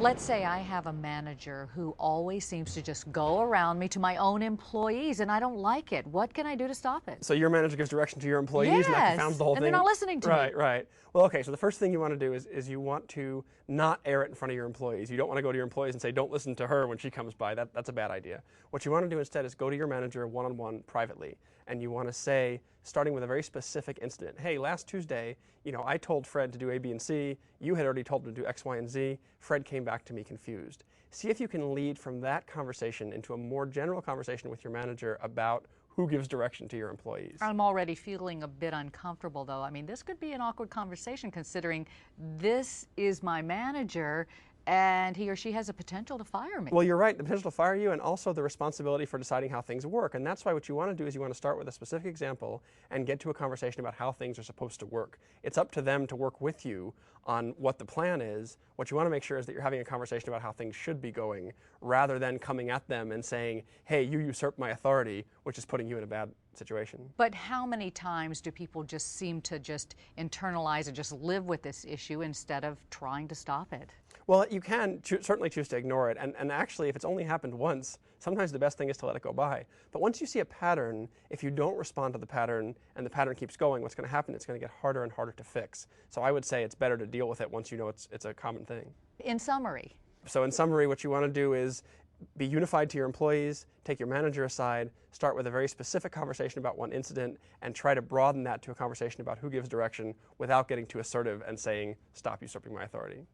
Let's say I have a manager who always seems to just go around me to my own employees, and I don't like it. What can I do to stop it? So your manager gives direction to your employees, and that confounds the whole thing? And they're not listening to me. Right, right. Well, okay, so the first thing you want to do is you want to not air it in front of your employees. You don't want to go to your employees and say, don't listen to her when she comes by. That's a bad idea. What you want to do instead is go to your manager one-on-one privately, and you want to say, starting with a very specific incident, hey, last Tuesday, I told Fred to do A, B, and C. You had already told him to do X, Y, and Z. Fred came back to me confused. See if you can lead from that conversation into a more general conversation with your manager about who gives direction to your employees. I'm already feeling a bit uncomfortable, though. I mean, this could be an awkward conversation considering this is my manager and he or she has a potential to fire me. Well, you're right, the potential to fire you and also the responsibility for deciding how things work. And that's why what you want to do is you want to start with a specific example and get to a conversation about how things are supposed to work. It's up to them to work with you on what the plan is. What you want to make sure is that you're having a conversation about how things should be going rather than coming at them and saying, hey, you usurped my authority, which is putting you in a bad situation. But how many times do people just seem to just internalize and just live with this issue instead of trying to stop it? Well, you can certainly choose to ignore it, and actually if it's only happened once, sometimes the best thing is to let it go by. But once you see a pattern, if you don't respond to the pattern and the pattern keeps going, what's going to happen, it's going to get harder and harder to fix. So I would say it's better to deal with it once you know it's a common thing. In summary? So in summary, what you want to do is be unified to your employees, take your manager aside, start with a very specific conversation about one incident, and try to broaden that to a conversation about who gives direction without getting too assertive and saying, stop usurping my authority.